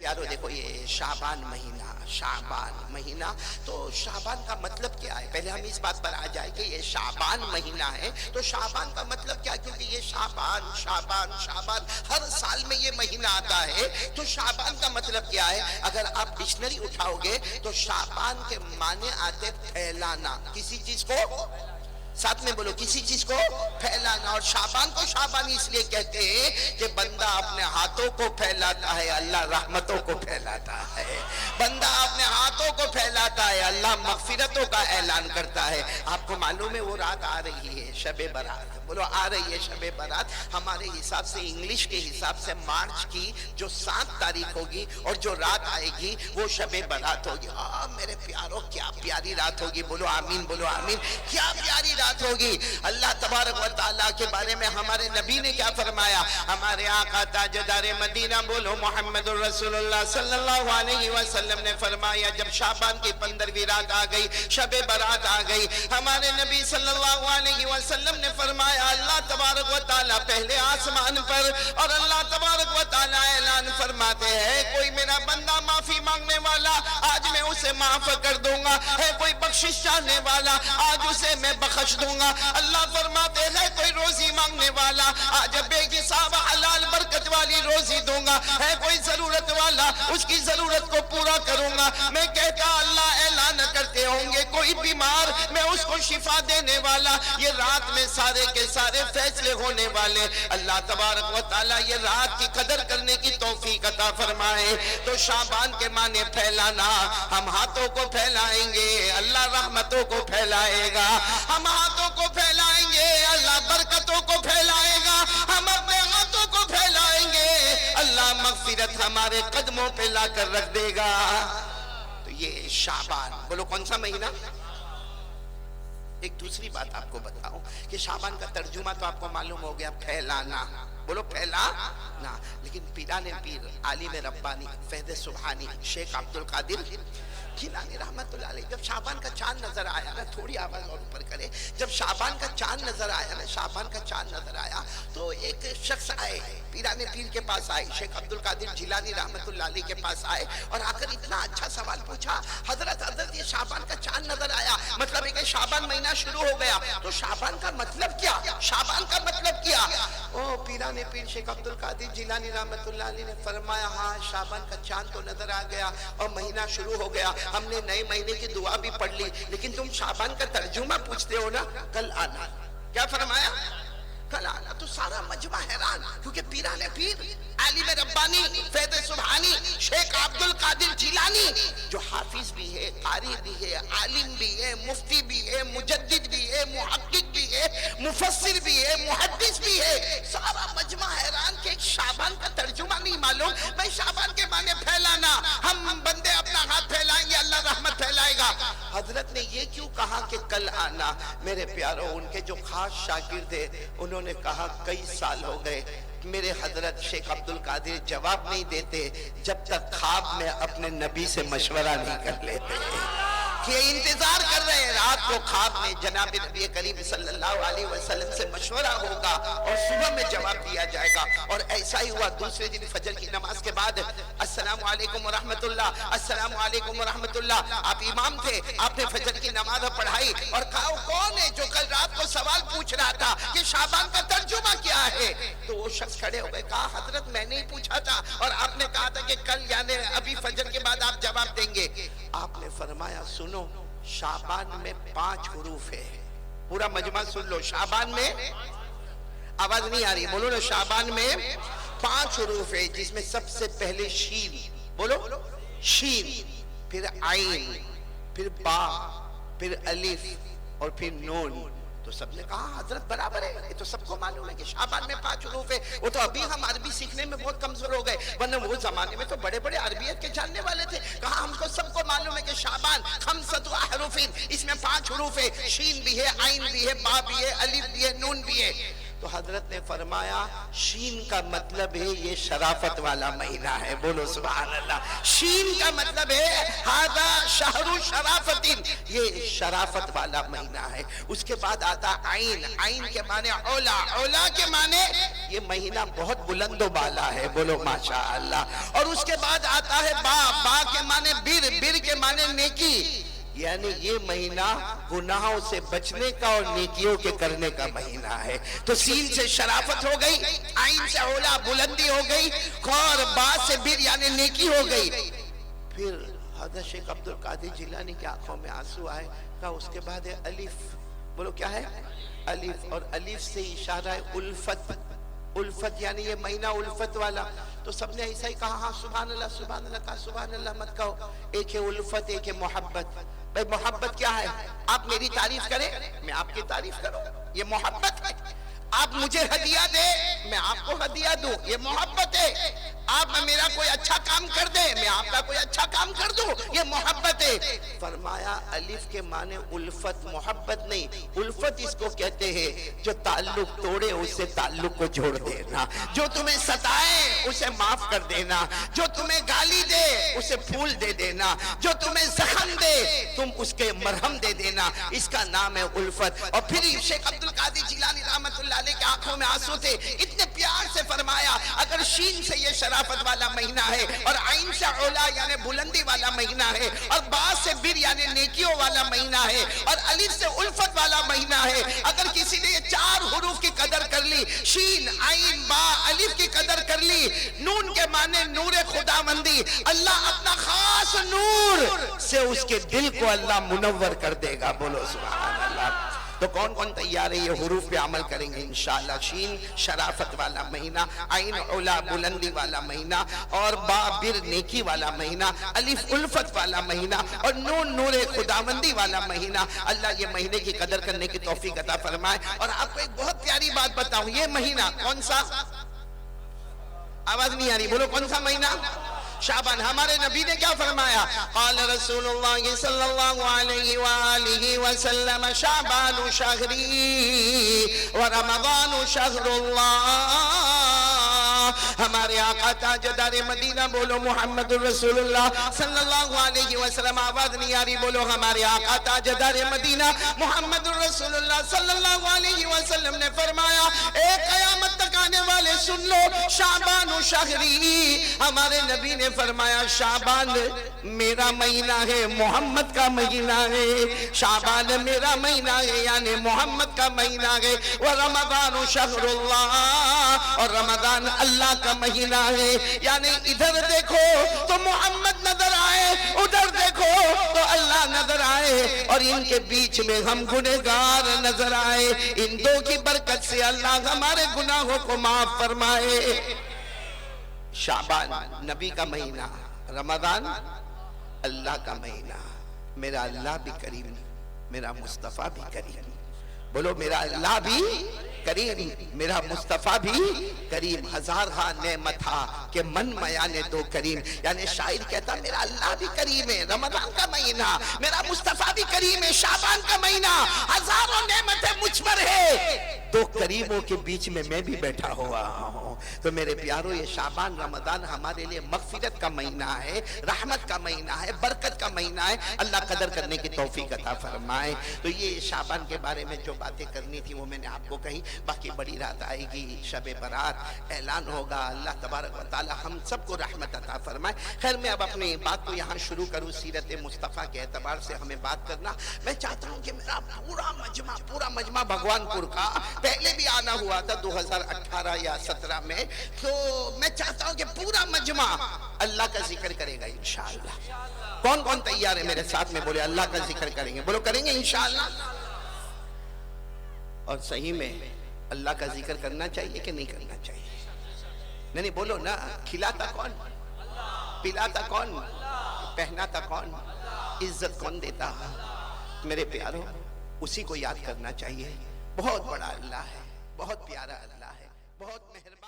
پیارو دیکھو یہ شعبان مہینہ تو شعبان کا مطلب کیا ہے؟ پہلے ہم اس بات پر آ جائیں کہ یہ شعبان مہینہ ہے تو شعبان کا مطلب کیا؟ کیونکہ یہ شعبان ہر سال میں یہ مہینہ آتا ہے تو شعبان کا مطلب کیا ہے؟ اگر آپ ڈکشنری اٹھاؤ گے تو شعبان کے معنی آتے پھیلانا، کسی چیز کو، ساتھ میں بولو، کسی چیز کو پھیلانا۔ اور شعبان کو شعبان اس لیے کہتے ہیں کہ بندہ اپنے ہاتھوں کو پھیلاتا ہے، اللہ رحمتوں کو پھیلاتا ہے، بندہ اپنے ہاتھوں کو پھیلاتا ہے، اللہ مغفرتوں کا اعلان کرتا ہے۔ آپ کو معلوم ہے وہ رات آ رہی ہے شب برات، بولو آ رہی ہے شب برات۔ ہمارے حساب سے، انگلش کے حساب سے مارچ کی جو 7 تاریخ ہوگی اور جو رات آئے گی وہ شب برات ہوگی۔ میرے پیاروں کیا پیاری رات ہوگی، بولو آمین، بولو آمین، کیا پیاری رات ہوگی۔ اللہ تبارک و تعالیٰ کے بارے میں ہمارے نبی نے کیا فرمایا؟ ہمارے آقا تاجدار مدینہ بولو محمد الرسول اللہ صلی اللہ علیہ وسلم نے فرمایا جب شعبان کی 15ویں رات آ گئی، شب برات آ گئی، ہمارے نبی صلی اللہ علیہ وسلم نے فرمایا اللہ تبارک و تعالیٰ پہلے آسمان پر، اور اللہ تبارک و تعالیٰ اعلان فرماتے ہیں کوئی میرا بندہ معافی مانگنے والا آج میں اسے معاف کر دوں گا، ہے کوئی بخشش چاہنے والا آج اسے میں بخش دوں گا۔ اللہ فرماتے ہیں کوئی روزی مانگنے والا آج بے حساب حلال برکت والی روزی دوں گا، ہے کوئی ضرورت والا اس کی ضرورت کو پورا کروں گا۔ میں کہتا اللہ اعلان کرتے ہوں گے کوئی بیمار میں اس کو شفا دینے والا۔ یہ رات میں سارے کے سارے فیصلے ہونے والے۔ اللہ تبارک و تعالیٰ یہ رات کی قدر کرنے کی توفیق عطا فرمائے۔ تو شعبان کے معنی پھیلانا، ہم ہاتھوں کو پھیلائیں گے اللہ رحمتوں کو پھیلائے گا، ہم ہاتھوں کو پھیلائیں گے اللہ برکتوں کو پھیلائے گا، ہم اپنے ہاتھوں کو پھیلائیں گے اللہ مغفرت ہمارے قدموں پہ لا کر رکھ دے گا۔ تو یہ شعبان، بولو کون سا مہینہ؟ ایک دوسری بات آپ کو بتاؤں کہ شعبان کا ترجمہ تو آپ کو معلوم ہو گیا، پھیلانا، بولو پھیلانا۔ لیکن پیران پیر عالم ربانی فیض سبحانی شیخ عبد القادر جیلانی رحمت اللہ علیہ جب شعبان کا چاند نظر آیا نا، تھوڑی آواز اور اوپر کرے، جب شعبان کا چاند نظر آیا نا، شعبان کا چاند نظر آیا تو ایک شخص آئے پیران پیر کے پاس آئے، شیخ عبد القادر جیلانی رحمت اللہ علیہ کے پاس آئے اور آ کر اتنا اچھا سوال پوچھا، حضرت یہ شعبان کا چاند نظر آیا، مطلب ہے کہ شعبان مہینہ شروع ہو گیا، تو شعبان کا مطلب کیا؟ شعبان کا مطلب کیا؟ پیران پیر شیخ عبد القادر جیلانی رحمت اللہ علیہ نے فرمایا ہاں شعبان کا چاند تو نظر آ گیا اور مہینہ شروع ہو گیا، ہم نے نئے مہینے کی دعا بھی پڑھ لی، لیکن تم شعبان کا ترجمہ پوچھتے ہو نا، کل آنا۔ کیا فرمایا؟ کل آنا۔ تو سارا مجمع حیران، کیونکہ پیران پیر عالم ربانی فیض سبحانی شیخ عبد القادر جیلانی جو حافظ بھی ہے، قاری بھی ہے، عالم بھی ہے، مفتی بھی ہے، مجدد بھی ہے، محقق بھی ہے، مفسر بھی ہے، محدث بھی ہے، سارا مجمع حیران کہ شعبان کا ترجمہ نہیں معلوم۔ میں شعبان کے معنی پھیلانا، ہم بندے اپنا ہاتھ پھیلائیں گے اللہ رحمت پھیلائے گا۔ حضرت نے یہ کیوں کہا کہ کل آنا؟ میرے پیاروں ان کے جو خاص شاگرد تھے انہوں نے کہا کئی سال ہو گئے میرے حضرت شیخ عبد القادر جواب نہیں دیتے جب تک خواب میں اپنے نبی سے مشورہ نہیں کر لیتے، کہ انتظار کر رہے ہیں رات کو خواب میں جناب نبی کریم صلی اللہ علیہ وسلم سے مشورہ ہوگا اور صبح میں جواب دیا جائے گا۔ اور ایسا ہی ہوا دوسرے دن فجر کی نماز کے بعد السلام علیکم ورحمت اللہ، السلام علیکم ورحمت اللہ، آپ امام تھے، آپ نے فجر کی نماز پڑھائی اور کہا کون ہے جو کل رات کو سوال پوچھ رہا تھا کہ شعبان کا ترجمہ کیا ہے؟ تو وہ شخص کھڑے ہو گئے، کہا حضرت میں نے ہی پوچھا تھا اور آپ نے کہا تھا کہ کل یعنی ابھی فجر کے بعد آپ جواب دیں گے۔ آپ نے فرمایا سنو شعبان میں 5 حروف ہے، پورا مجمع سن لو، شعبان میں آواز نہیں آ رہی، بولو نا، شعبان میں 5 حروف ہے جس میں سب سے پہلے شین، بولو شین، پھر عین، پھر با، پھر الف اور پھر نون۔ تو سب نے کہا حضرت برابر ہے، یہ تو سب کو معلوم ہے کہ شعبان میں 5 حروف ہے۔ وہ تو ابھی ہم عربی سیکھنے میں بہت کمزور ہو گئے، ورنہ وہ زمانے میں تو بڑے بڑے عربیت کے جاننے والے تھے۔ کہا ہم کو سب کو معلوم ہے کہ شعبان 5 احرف، اس میں 5 حروف ہے، شین بھی ہے، عین بھی ہے، با بھی ہے، الف بھی ہے، نون بھی ہے۔ تو حضرت نے فرمایا شین کا مطلب ہے یہ شرافت والا مہینہ ہے. بولو سبحان اللہ. شین کا مطلب ہے ھذا شہر شرافت، یہ شرافت والا مہینہ ہے. اس کے بعد آتا عین. عین کے معنی اولا، اولا کے معنی یہ مہینہ بہت بلند و بالا ہے. بولو ماشاء اللہ. اور اس کے بعد آتا ہے با. با کے معنی بر. بر کے معنی نیکی، یعنی یہ مہینہ گناہوں سے بچنے کا اور نیکیوں کے کرنے کا مہینہ ہے. تو سین سے شرافت ہو گئی، عین سے اولا بلندی ہو گئی، اور با سے بر یعنی نیکی ہو گئی. پھر حضرت شیخ عبد القادر جیلانی کی آنکھوں میں آنسو آئے. کہا اس کے بعد ہے الف. بولو کیا ہے؟ الف. اور الف سے اشارہ ہے الفت. الفت یعنی یہ مہینہ الفت والا. تو سب نے ایسا ہی کہا ہاں سبحان اللہ سبحان اللہ. کہا سبحان اللہ مت کہو. ایک ہے الفت، ایک ہے محبت. بھئی محبت کیا ہے؟ آپ میری تعریف کریں، میں آپ کی تعریف کروں، یہ محبت ہے. آپ مجھے ہدیہ دے، میں آپ کو ہدیہ دوں، یہ محبت ہے. آپ میرا کوئی اچھا کام کر دے، میں آپ کا کوئی اچھا کام کر دوں، یہ محبت ہے. فرمایا الف کے معنی الفت، محبت نہیں. الفت اس کو کہتے ہیں جو تعلق توڑے اسے تعلق کو جوڑ دینا، جو تمہیں ستائے اسے معاف کر دینا، جو تمہیں گالی دے اسے پھول دے دینا، جو تمہیں زخم دے تم اس کے مرہم دے دینا. اس کا نام ہے الفت. اور پھر شیخ عبد القادر جیلانی رحمت اللہ علیہ کے آنکھوں میں آنسو تھے. اتنے پیار سے فرمایا اگر شین سے یہ شرافت والا مہینہ ہے، اور عین سے اولا یعنی بلندی والا مہینہ ہے، اور با سے بر یعنی نیکیوں والا مہینہ ہے، اور الف سے الفت والا مہینہ ہے. اگر کسی نے یہ چار حروف کی قدر کر لی، شین عین با الف کی قدر کر لی، نون کے معنی نور خداوندی، اللہ اپنا خاص نور سے اس کے دل کو اللہ منور کر دے گا. بولو سبحان اللہ. تو کون کون تیار ہے یہ حروف پہ عمل کریں گے انشاءاللہ؟ شین شرافت والا مہینہ، عین اولا بلندی والا مہینہ، اور با بر نیکی والا مہینہ، الف الفت والا مہینہ، اور نون نور خداوندی والا مہینہ. اللہ یہ مہینے کی قدر کرنے کی توفیق عطا فرمائے. اور آپ کو ایک بہت پیاری بات بتاؤں، یہ مہینہ کون سا؟ آواز نہیں آ رہی، بولو کون سا مہینہ؟ شعبان. ہمارے نبی نے کیا فرمایا؟ قال رسول اللہ صلی اللہ علیہ وآلہ وسلم شعبان شہری ورمضان شہر اللہ. ہمارے آقا تاجدار مدینہ، بولو محمد رسول اللہ صلی اللہ علیہ وسلم. آواز نہیں آ رہی، بولو ہمارے آقا تاجدار مدینہ محمد رسول اللہ صلی اللہ علیہ وسلم نے فرمایا اے قیامت تک آنے والے سن لو، شعبان شہری. ہمارے نبی نے فرمایا شعبان میرا مہینہ ہے، محمد کا مہینہ ہے. شعبان میرا مہینہ ہے یعنی محمد کا مہینہ ہے. ورمضان شہر اللہ، اور رمضان اللہ کا مہینہ ہے. یعنی ادھر دیکھو تو محمد نظر آئے، ادھر دیکھو تو اللہ نظر آئے، اور ان کے بیچ میں ہم گنہگار نظر آئے. ان دو کی برکت سے اللہ ہمارے گناہوں کو معاف فرمائے. شعبان نبی کا مہینہ، رمضان اللہ کا مہینہ. میرا اللہ بھی کریم، میرا مصطفیٰ بھی کریم. بولو میرا اللہ بھی کریم، میرا مصطفیٰ بھی کریم. ہزار ہاں نعمت ہا کہ من میاں نے دو کریم. یعنی شاعر کہتا میرا اللہ بھی کریم ہے، رمضان کا مہینہ، میرا مصطفیٰ بھی کریم ہے، شعبان کا مہینہ، ہزاروں نعمتیں مجھ پر ہے. دو کریموں کے بیچ میں بھی بیٹھا ہوا ہوں. تو میرے پیارو یہ شعبان رمضان ہمارے لیے مغفرت کا مہینہ ہے، رحمت کا مہینہ ہے، برکت کا مہینہ ہے. اللہ قدر کرنے کی توفیق عطا فرمائے. تو یہ شعبان کے بارے میں جو باتیں کرنی تھی وہ میں نے آپ کو کہی. باقی بڑی رات آئے گی، شب برات اعلان ہوگا. اللہ تبارک و تعالی ہم سب کو رحمت عطا فرمائے. خیر میں اب اپنی بات کو یہاں شروع کروں. سیرت مصطفیٰ کے اعتبار سے ہمیں بات کرنا. میں چاہتا ہوں کہ میرا پورا مجمع بھگوان پور کا پہلے بھی آنا ہوا تھا 2018 یا 17 میں، تو میں چاہتا ہوں کہ پورا مجمع اللہ کا ذکر کرے گا انشاءاللہ. کون کون تیار ہے میرے ساتھ میں؟ بولے اللہ کا ذکر کریں گے. بولو کریں گے انشاءاللہ. اور صحیح میں اللہ کا ذکر کرنا چاہیے کہ نہیں کرنا چاہیے؟ نہیں بولو نا. کھلاتا کون؟ پلاتا کون؟ پہناتا کون؟ عزت کون دیتا؟ میرے پیارو اسی کو یاد کرنا چاہیے. بہت بڑا اللہ ہے، بہت پیارا اللہ ہے، بہت مہربان.